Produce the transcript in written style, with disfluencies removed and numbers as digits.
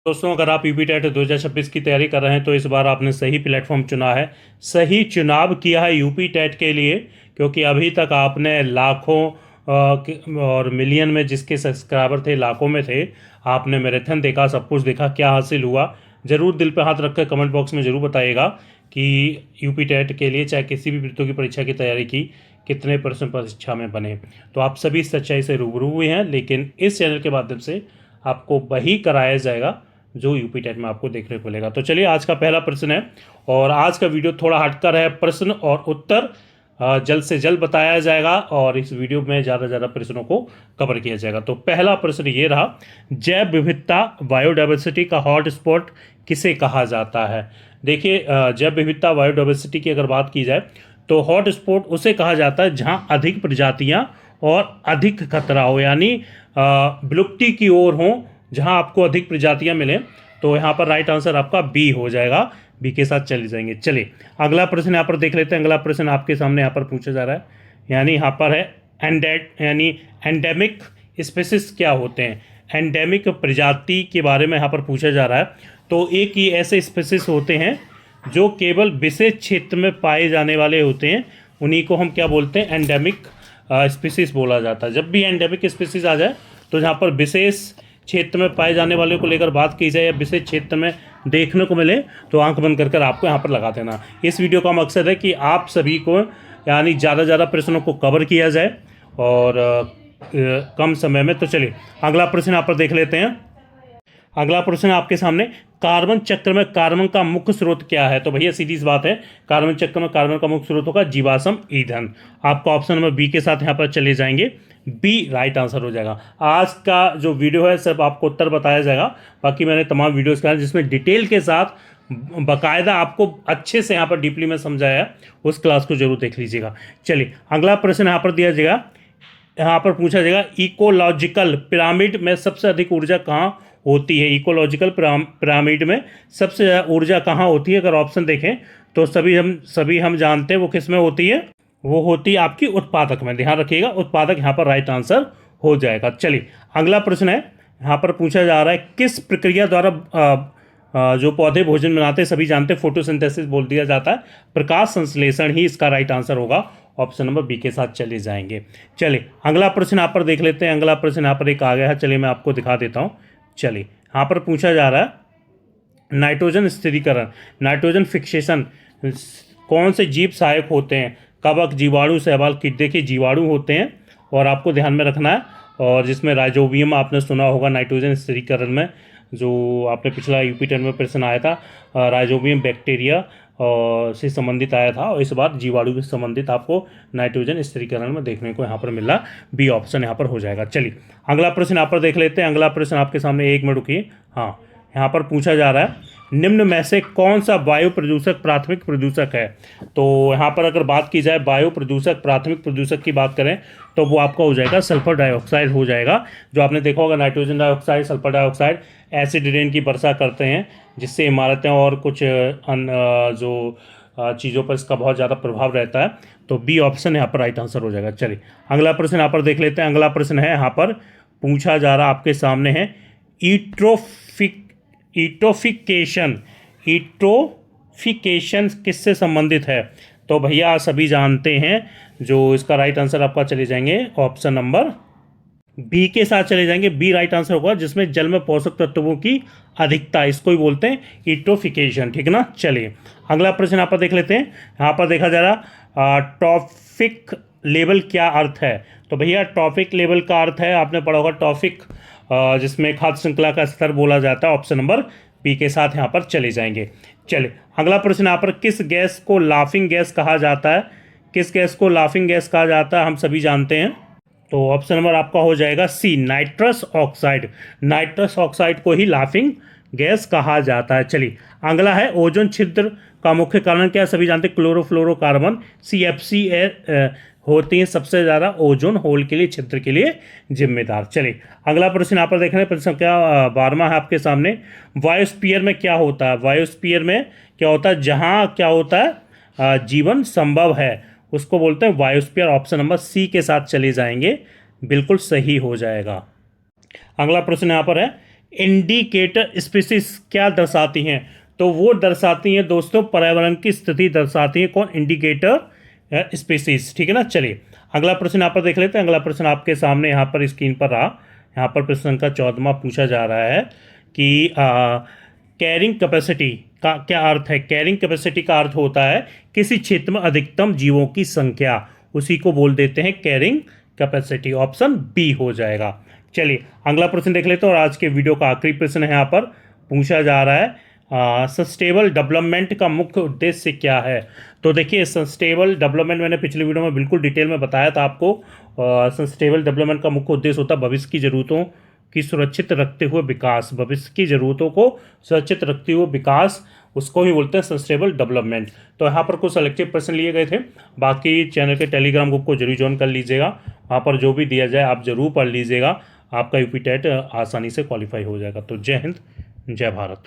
दोस्तों, अगर आप यूपी टेट 2026 की तैयारी कर रहे हैं तो इस बार आपने सही प्लेटफॉर्म चुना है। सही चुनाव किया है यूपी टेट के लिए, क्योंकि अभी तक आपने लाखों और मिलियन में जिसके सब्सक्राइबर थे, लाखों में थे, आपने मैराथन देखा, सब कुछ देखा। क्या हासिल हुआ, ज़रूर दिल पे हाथ रख कर कमेंट बॉक्स में ज़रूर बताइएगा कि यूपी टेट के लिए चाहे किसी भी प्रतियोगी परीक्षा की तैयारी की, कितने परसेंट परीक्षा में बने। तो आप सभी सच्चाई से रूबरू हुए हैं, लेकिन इस चैनल के माध्यम से आपको वही कराया जाएगा जो यूपी टेट में आपको देखने को मिलेगा। तो चलिए, आज का पहला प्रश्न है और आज का वीडियो थोड़ा हटकर है। प्रश्न और उत्तर जल्द से जल्द बताया जाएगा और इस वीडियो में ज़्यादा से ज़्यादा प्रश्नों को कवर किया जाएगा। तो पहला प्रश्न ये रहा, जैव विविधता बायोडाइवर्सिटी का हॉट स्पॉट किसे कहा जाता है। देखिए, जैव विविधता बायोडाइवर्सिटी की अगर बात की जाए तो हॉट स्पॉट उसे कहा जाता है जहाँ अधिक प्रजातियाँ और अधिक खतरा हो, यानी विलुप्ति की ओर हो, जहां आपको अधिक प्रजातियां मिलें। तो यहाँ पर राइट आंसर आपका बी हो जाएगा। बी के साथ चले जाएंगे। चलिए, अगला प्रश्न यहाँ पर देख लेते हैं। अगला प्रश्न आपके सामने यहाँ पर पूछा जा रहा है, यानी यहाँ पर है एंडेमिक स्पेसिस क्या होते हैं। एंडेमिक प्रजाति के बारे में यहाँ पर पूछा जा रहा है। तो एक ही ऐसे स्पेसिस होते हैं जो केवल विशेष क्षेत्र में पाए जाने वाले होते हैं, उन्हीं को हम क्या बोलते हैं, एंडेमिक स्पीसीज बोला जाता है। जब भी एंडेमिक स्पीसीज आ जाए तो जहाँ पर विशेष क्षेत्र में पाए जाने वाले को लेकर बात की जाए या विशेष क्षेत्र में देखने को मिले तो आंख बंद कर आपको यहाँ पर लगा देना। इस वीडियो का मकसद है कि आप सभी को यानी ज़्यादा ज़्यादा प्रश्नों को कवर किया जाए और कम समय में। तो चलिए, अगला प्रश्न यहाँ पर देख लेते हैं। अगला प्रश्न आपके सामने, कार्बन चक्र में कार्बन का मुख्य स्रोत क्या है। तो भैया सीधी सी बात है, कार्बन चक्र में कार्बन का मुख्य स्रोत होगा जीवाश्म ईंधन। आपको ऑप्शन नंबर बी के साथ यहाँ पर चले जाएंगे। बी राइट आंसर हो जाएगा। आज का जो वीडियो है सब आपको उत्तर बताया जाएगा। बाकी मैंने तमाम वीडियोस किया जिसमें डिटेल के साथ बाकायदा आपको अच्छे से यहाँ पर डीपली में समझाया है, उस क्लास को जरूर देख लीजिएगा। चलिए, अगला प्रश्न यहाँ पर दिया जाएगा, यहाँ पर पूछा जाएगा, इकोलॉजिकल पिरामिड में सबसे अधिक ऊर्जा कहाँ होती है। इकोलॉजिकल पिरामिड में सबसे ज़्यादा ऊर्जा कहाँ होती है। अगर ऑप्शन देखें तो सभी हम जानते हैं वो किस में होती है, वो होती है आपकी उत्पादक में। ध्यान रखिएगा, उत्पादक यहाँ पर राइट आंसर हो जाएगा। चलिए, अगला प्रश्न है, यहाँ पर पूछा जा रहा है, किस प्रक्रिया द्वारा जो पौधे भोजन बनाते हैं, सभी जानते हैं फोटोसिंथेसिस बोल दिया जाता है। प्रकाश संश्लेषण ही इसका राइट आंसर होगा। ऑप्शन नंबर बी के साथ चले जाएंगे। चलिए, अगला प्रश्न यहाँ पर देख लेते हैं। अगला प्रश्न यहाँ पर एक आ गया है, चलिए मैं आपको दिखा देता हूँ। चलिए, यहाँ पर पूछा जा रहा है, नाइट्रोजन स्थिरीकरण, नाइट्रोजन फिक्सेशन कौन से जीव सहायक होते हैं। कवक, जीवाणु, शैवाल। देखिए, जीवाणु होते हैं और आपको ध्यान में रखना है, और जिसमें राइजोबियम आपने सुना होगा नाइट्रोजन स्थिरीकरण में, जो आपने पिछला यूपी टेट में प्रश्न आया था, राइजोबियम बैक्टीरिया और से संबंधित आया था, और इस बार जीवाणु से संबंधित आपको नाइट्रोजन स्थिरीकरण में देखने को यहाँ पर मिला। बी ऑप्शन यहाँ पर हो जाएगा। चलिए, अगला प्रश्न यहाँ पर देख लेते हैं। अगला प्रश्न आपके सामने, एक मिनट रुकिए। हाँ, यहाँ पर पूछा जा रहा है, निम्न में से कौन सा वायु प्रदूषक प्राथमिक प्रदूषक है। तो यहाँ पर अगर बात की जाए वायु प्रदूषक, प्राथमिक प्रदूषक की बात करें तो वो आपका हो जाएगा सल्फर डाइऑक्साइड हो जाएगा। जो आपने देखा होगा, nitrogen dioxide, sulphur dioxide acid rain की वर्षा करते हैं, जिससे इमारतें और कुछ जो चीज़ों पर इसका बहुत ज़्यादा प्रभाव रहता है। तो बी ऑप्शन यहाँ पर राइट आंसर हो जाएगा। चलिए, अगला प्रश्न यहाँ पर देख लेते हैं। अगला प्रश्न है, यहाँ पर पूछा जा रहा आपके सामने है, यूट्रोफिकेशन किससे संबंधित है। तो भैया सभी जानते हैं, जो इसका राइट आंसर आपका चले जाएंगे ऑप्शन नंबर बी के साथ चले जाएंगे। बी राइट आंसर होगा, जिसमें जल में पोषक तत्वों की अधिकता, इसको ही बोलते हैं यूट्रोफिकेशन। ठीक है ना। चलिए, अगला प्रश्न यहाँ पर देख लेते हैं। यहाँ पर देखा जा रहा, ट्रॉफिक लेवल क्या अर्थ है। तो भैया ट्रॉफिक लेवल का अर्थ है, आपने पढ़ा होगा ट्रॉफिक, जिसमें खाद्य श्रृंखला का स्तर बोला जाता है। ऑप्शन नंबर बी के साथ यहाँ पर चले जाएंगे। चलिए, अगला प्रश्न यहाँ पर, किस गैस को लाफिंग गैस कहा जाता है। किस गैस को लाफिंग गैस कहा जाता है, हम सभी जानते हैं। तो ऑप्शन नंबर आपका हो जाएगा सी, नाइट्रस ऑक्साइड। नाइट्रस ऑक्साइड को ही लाफिंग गैस कहा जाता है। चलिए, अगला है, ओजोन छिद्र का मुख्य कारण क्या है। सभी जानते हैं क्लोरोफ्लोरोकार्बन, CFC होती हैं सबसे ज़्यादा ओजोन होल के लिए, छिद्र के लिए जिम्मेदार। चलिए, अगला प्रश्न यहाँ पर देख रहे हैं। प्रश्न क्या 12वां है आपके सामने, बायोस्फीयर में क्या होता है। बायोस्फीयर में क्या होता है, जहाँ क्या होता है जीवन संभव है, उसको बोलते हैं बायोस्फीयर। ऑप्शन नंबर सी के साथ चले जाएंगे, बिल्कुल सही हो जाएगा। अगला प्रश्न यहाँ पर है, इंडिकेटर स्पीसीज क्या दर्शाती हैं? तो वो दर्शाती हैं दोस्तों पर्यावरण की स्थिति दर्शाती है। कौन? Indicator species. ठीक है ना। चलिए अगला प्रश्न यहाँ पर देख लेते हैं। अगला प्रश्न आपके सामने यहाँ पर स्क्रीन पर रहा। यहाँ पर प्रश्न का 14वां पूछा जा रहा है कि कैरिंग कैपेसिटी का क्या अर्थ है? कैरिंग कैपेसिटी का अर्थ होता है किसी क्षेत्र में अधिकतम जीवों की संख्या, उसी को बोल देते हैं कैरिंग कैपेसिटी। ऑप्शन बी हो जाएगा। चलिए अगला प्रश्न देख लेते हैं और आज के वीडियो का आखिरी प्रश्न है यहाँ पर पूछा जा रहा है सस्टेनेबल डेवलपमेंट का मुख्य उद्देश्य क्या है? तो देखिए सस्टेनेबल डेवलपमेंट मैंने पिछले वीडियो में बिल्कुल डिटेल में बताया था आपको। सस्टेनेबल डेवलपमेंट का मुख्य उद्देश्य होता है भविष्य की ज़रूरतों की सुरक्षित रखते हुए विकास। भविष्य की ज़रूरतों को सुरक्षित रखते हुए विकास, उसको ही बोलते हैं सस्टेनेबल डेवलपमेंट। तो यहाँ पर कुछ सेलेक्टिव प्रश्न लिए गए थे। बाकी चैनल के टेलीग्राम ग्रुप को जरूर ज्वाइन कर लीजिएगा। वहाँ पर जो भी दिया जाए आप जरूर पढ़ लीजिएगा। आपका यूपी टेट आसानी से क्वालिफाई हो जाएगा। तो जय हिंद, जय भारत।